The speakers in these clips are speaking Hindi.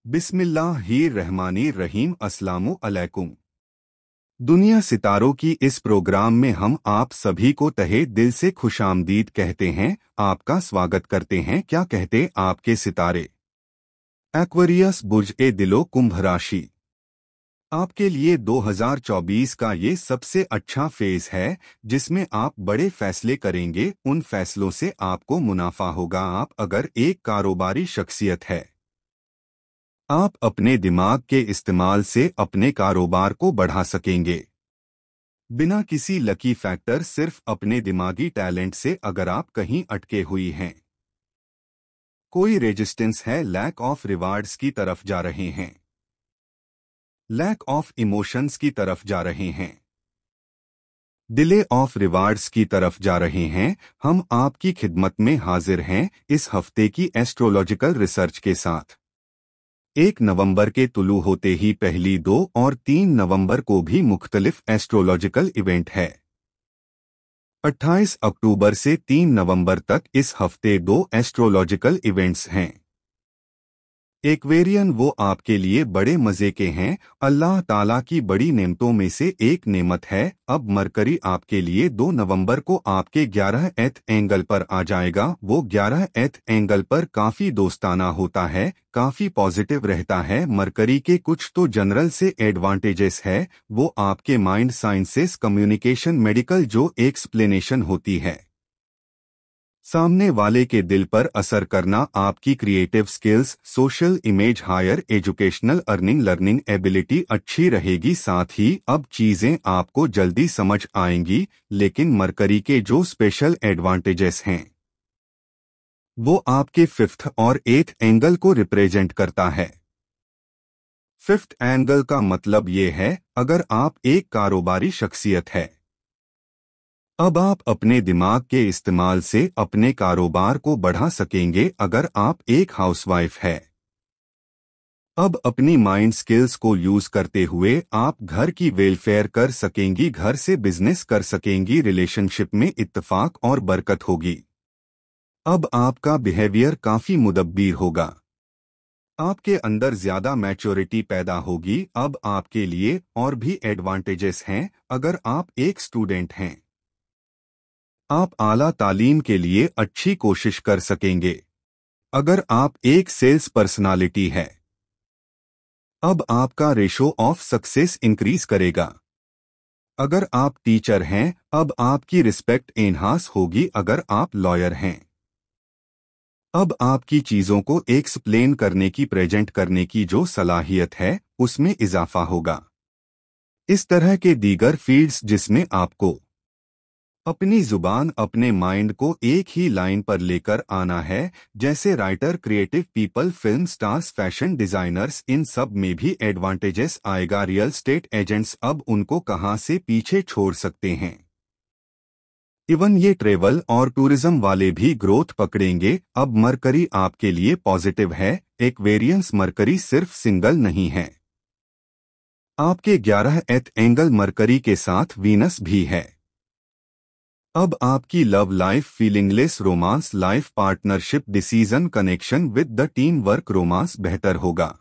बिस्मिल्लाहिर्रहमानिर्रहीम। अस्सलामु अलैकुम। दुनिया सितारों की इस प्रोग्राम में हम आप सभी को तहे दिल से खुशामदीद कहते हैं, आपका स्वागत करते हैं। क्या कहते आपके सितारे? एक्वेरियस बुर्ज ए दिलो कुंभ राशि आपके लिए 2024 का ये सबसे अच्छा फेज है जिसमें आप बड़े फैसले करेंगे। उन फैसलों से आपको मुनाफा होगा। आप अगर एक कारोबारी शख्सियत है, आप अपने दिमाग के इस्तेमाल से अपने कारोबार को बढ़ा सकेंगे बिना किसी लकी फैक्टर, सिर्फ अपने दिमागी टैलेंट से। अगर आप कहीं अटके हुई हैं, कोई रेजिस्टेंस है, लैक ऑफ रिवार्ड्स की तरफ जा रहे हैं, लैक ऑफ इमोशंस की तरफ जा रहे हैं, डिले ऑफ रिवार्ड्स की तरफ जा रहे हैं, हम आपकी खिदमत में हाजिर हैं इस हफ्ते की एस्ट्रोलॉजिकल रिसर्च के साथ। 1 नवंबर के तुलू होते ही पहली 2 और 3 नवंबर को भी मुख्तलिफ एस्ट्रोलॉजिकल इवेंट है। 28 अक्टूबर से 3 नवंबर तक इस हफ्ते 2 एस्ट्रोलॉजिकल इवेंट्स हैं। एक्वेरियन वो आपके लिए बड़े मजे के हैं, अल्लाह ताला की बड़ी नेमतों में से एक नेमत है। अब मरकरी आपके लिए 2 नवंबर को आपके 11th एंगल पर आ जाएगा। वो 11th एंगल पर काफी दोस्ताना होता है, काफी पॉजिटिव रहता है। मरकरी के कुछ तो जनरल से एडवांटेजेस है, वो आपके माइंड, साइंसेस, कम्युनिकेशन, मेडिकल जो एक्सप्लेनेशन होती है, सामने वाले के दिल पर असर करना, आपकी creative skills, social image, higher educational, earning, learning ability अच्छी रहेगी। साथ ही अब चीजें आपको जल्दी समझ आएंगी। लेकिन मरकरी के जो स्पेशल एडवांटेजेस हैं, वो आपके 5th और 8th एंगल को रिप्रेजेंट करता है। 5th एंगल का मतलब ये है, अगर आप एक कारोबारी शख्सियत है, अब आप अपने दिमाग के इस्तेमाल से अपने कारोबार को बढ़ा सकेंगे। अगर आप एक हाउसवाइफ है, अब अपनी माइंड स्किल्स को यूज करते हुए आप घर की वेलफेयर कर सकेंगी, घर से बिजनेस कर सकेंगी, रिलेशनशिप में इत्तेफाक और बरकत होगी। अब आपका बिहेवियर काफी मुदब्बिर होगा, आपके अंदर ज्यादा मैच्योरिटी पैदा होगी। अब आपके लिए और भी एडवांटेजेस हैं। अगर आप एक स्टूडेंट हैं, आप आला तालीम के लिए अच्छी कोशिश कर सकेंगे। अगर आप एक सेल्स पर्सनालिटी है, अब आपका रेशो ऑफ सक्सेस इंक्रीज करेगा। अगर आप टीचर हैं, अब आपकी रिस्पेक्ट एनहांस होगी। अगर आप लॉयर हैं, अब आपकी चीजों को एक्सप्लेन करने की, प्रेजेंट करने की जो सलाहियत है, उसमें इजाफा होगा। इस तरह के दीगर फील्ड्स जिसमें आपको अपनी जुबान, अपने माइंड को एक ही लाइन पर लेकर आना है, जैसे writer, creative people, film stars, fashion designers, इन सब में भी एडवांटेजेस आएगा। रियल स्टेट एजेंट्स अब उनको कहां से पीछे छोड़ सकते हैं। इवन ये ट्रेवल और टूरिज्म वाले भी ग्रोथ पकड़ेंगे। अब मरकरी आपके लिए पॉजिटिव है। एक्वेरियंस, मरकरी सिर्फ सिंगल नहीं है, आपके 11th एंगल मरकरी के साथ वीनस भी है। अब आपकी love life, feelingless romance life, partnership, decision, connection with the team work, romance बेहतर होगा।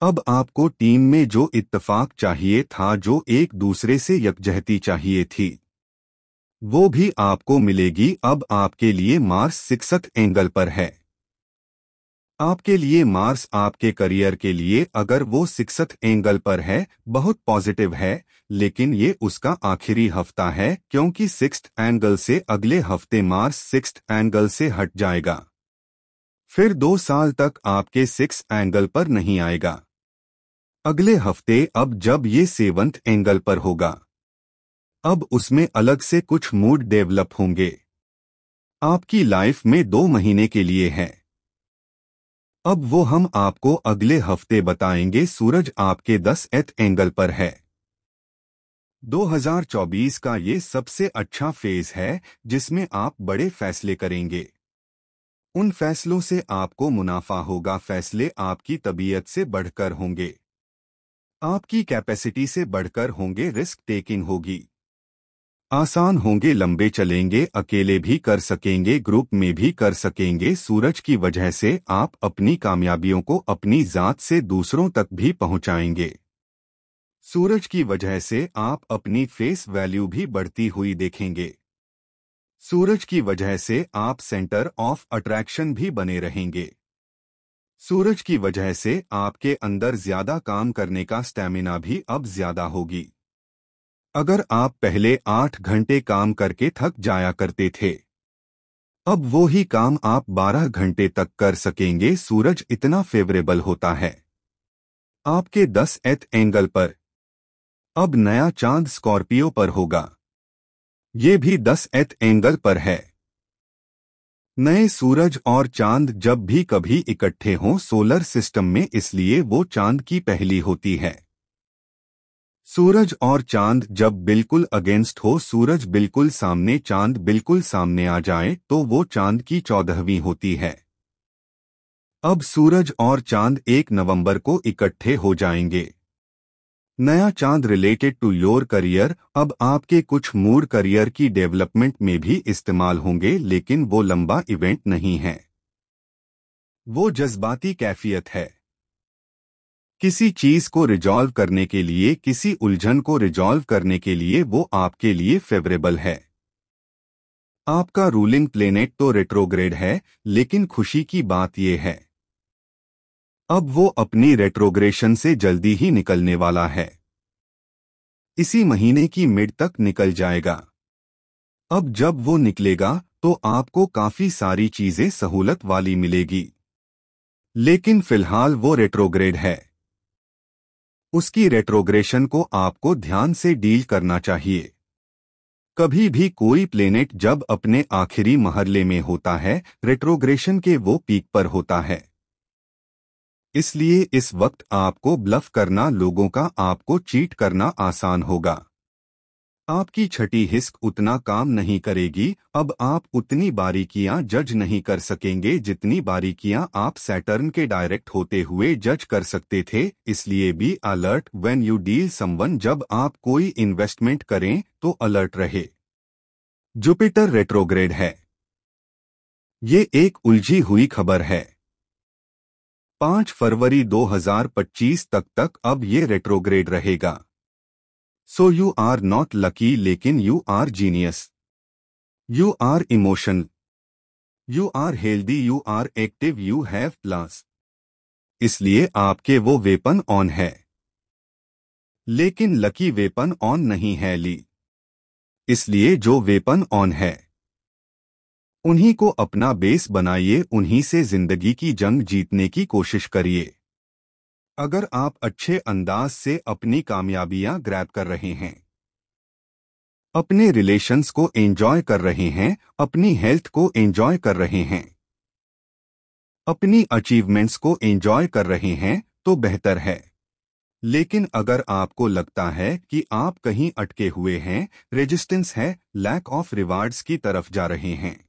अब आपको टीम में जो इत्तेफाक चाहिए था, जो एक दूसरे से यकजहती चाहिए थी, वो भी आपको मिलेगी। अब आपके लिए मार्स 6th एंगल पर है, आपके लिए मार्स आपके करियर के लिए, अगर वो 6th एंगल पर है, बहुत पॉजिटिव है। लेकिन ये उसका आखिरी हफ्ता है, क्योंकि 6th एंगल से अगले हफ्ते मार्स 6th एंगल से हट जाएगा। फिर 2 साल तक आपके 6th एंगल पर नहीं आएगा। अगले हफ्ते अब जब ये 7th एंगल पर होगा, अब उसमें अलग से कुछ मूड डेवलप होंगे। आपकी लाइफ में 2 महीने के लिए है, अब वो हम आपको अगले हफ्ते बताएंगे। सूरज आपके 10th एंगल पर है। 2024 का ये सबसे अच्छा फेज है जिसमें आप बड़े फैसले करेंगे। उन फैसलों से आपको मुनाफा होगा। फैसले आपकी तबीयत से बढ़कर होंगे, आपकी कैपेसिटी से बढ़कर होंगे, रिस्क टेकिंग होगी। आसान होंगे, लंबे चलेंगे, अकेले भी कर सकेंगे, ग्रुप में भी कर सकेंगे। सूरज की वजह से आप अपनी कामयाबियों को अपनी जात से दूसरों तक भी पहुंचाएंगे। सूरज की वजह से आप अपनी फेस वैल्यू भी बढ़ती हुई देखेंगे। सूरज की वजह से आप सेंटर ऑफ अट्रैक्शन भी बने रहेंगे। सूरज की वजह से आपके अंदर ज्यादा काम करने का स्टैमिना भी अब ज्यादा होगी। अगर आप पहले 8 घंटे काम करके थक जाया करते थे, अब वो ही काम आप 12 घंटे तक कर सकेंगे। सूरज इतना फेवरेबल होता है। आपके 10th एंगल पर अब नया चांद स्कॉर्पियो पर होगा। ये भी 10th एंगल पर है। नए सूरज और चांद जब भी कभी इकट्ठे हों सोलर सिस्टम में, इसलिए वो चांद की पहली होती है। सूरज और चांद जब बिल्कुल अगेंस्ट हो, सूरज बिल्कुल सामने, चांद बिल्कुल सामने आ जाए, तो वो चांद की 14वीं होती है। अब सूरज और चांद 1 नवंबर को इकट्ठे हो जाएंगे। नया चांद रिलेटेड टू योर करियर। अब आपके कुछ मूड करियर की डेवलपमेंट में भी इस्तेमाल होंगे, लेकिन वो लंबा इवेंट नहीं है, वो जज्बाती कैफियत है। किसी चीज को रिजॉल्व करने के लिए, किसी उलझन को रिजॉल्व करने के लिए वो आपके लिए फेवरेबल है। आपका रूलिंग प्लेनेट तो रेट्रोग्रेड है, लेकिन खुशी की बात यह है अब वो अपनी रेट्रोग्रेशन से जल्दी ही निकलने वाला है। इसी महीने की मिड तक निकल जाएगा। अब जब वो निकलेगा तो आपको काफी सारी चीजें सहूलत वाली मिलेगी, लेकिन फिलहाल वो रेट्रोग्रेड है। उसकी रेट्रोग्रेशन को आपको ध्यान से डील करना चाहिए। कभी भी कोई प्लेनेट जब अपने आखिरी मरहले में होता है, रेट्रोग्रेशन के वो पीक पर होता है। इसलिए इस वक्त आपको ब्लफ करना, लोगों का आपको चीट करना आसान होगा। आपकी छठी हिस्क उतना काम नहीं करेगी। अब आप उतनी बारीकियां जज नहीं कर सकेंगे जितनी बारीकियां आप सैटर्न के डायरेक्ट होते हुए जज कर सकते थे। इसलिए भी alert when you deal someone. जब आप कोई इन्वेस्टमेंट करें तो अलर्ट रहे। जुपिटर रेट्रोग्रेड है। ये एक उलझी हुई खबर है। 5 फरवरी 2025 तक अब ये रेट्रोग्रेड रहेगा। So you are not lucky, लेकिन you are genius, you are emotional, you are healthy, you are active, you have plus. इसलिए आपके वो वेपन ऑन है, लेकिन लकी वेपन ऑन नहीं है ली। इसलिए जो वेपन ऑन है उन्हीं को अपना बेस बनाइए, उन्हीं से जिंदगी की जंग जीतने की कोशिश करिए। अगर आप अच्छे अंदाज से अपनी कामयाबियां ग्रैब कर रहे हैं, अपने रिलेशंस को एंजॉय कर रहे हैं, अपनी हेल्थ को एंजॉय कर रहे हैं, अपनी अचीवमेंट्स को एंजॉय कर रहे हैं, तो बेहतर है। लेकिन अगर आपको लगता है कि आप कहीं अटके हुए हैं, रेजिस्टेंस है, लैक ऑफ रिवार्ड्स की तरफ जा रहे हैं,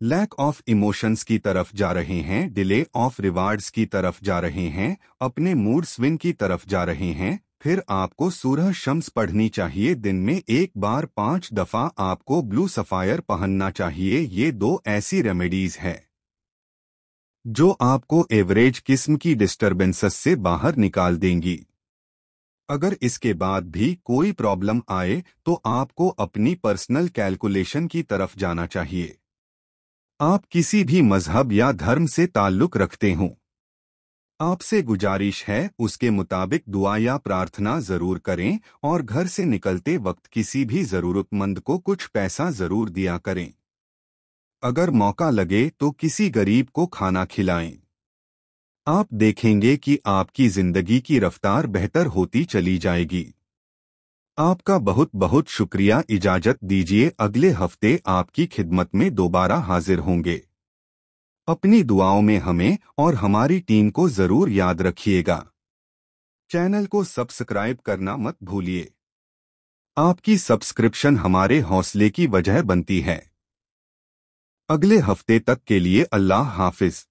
लैक ऑफ इमोशंस की तरफ जा रहे हैं, डिले ऑफ रिवार्ड्स की तरफ जा रहे हैं, अपने मूड स्विंग की तरफ जा रहे हैं, फिर आपको सूरह शम्स पढ़नी चाहिए। दिन में एक बार 5 दफा आपको ब्लू सफायर पहनना चाहिए। ये 2 ऐसी रेमेडीज है जो आपको एवरेज किस्म की डिस्टर्बेंसेस से बाहर निकाल देंगी। अगर इसके बाद भी कोई प्रॉब्लम आए तो आपको अपनी पर्सनल कैलकुलेशन की तरफ जाना चाहिए। आप किसी भी मजहब या धर्म से ताल्लुक रखते हों, आपसे गुजारिश है उसके मुताबिक दुआ या प्रार्थना जरूर करें और घर से निकलते वक्त किसी भी जरूरतमंद को कुछ पैसा जरूर दिया करें। अगर मौका लगे तो किसी गरीब को खाना खिलाएं। आप देखेंगे कि आपकी जिंदगी की रफ्तार बेहतर होती चली जाएगी। आपका बहुत बहुत शुक्रिया। इजाजत दीजिए, अगले हफ्ते आपकी खिदमत में दोबारा हाजिर होंगे। अपनी दुआओं में हमें और हमारी टीम को जरूर याद रखिएगा। चैनल को सब्सक्राइब करना मत भूलिए। आपकी सब्सक्रिप्शन हमारे हौसले की वजह बनती है। अगले हफ्ते तक के लिए अल्लाह हाफिज।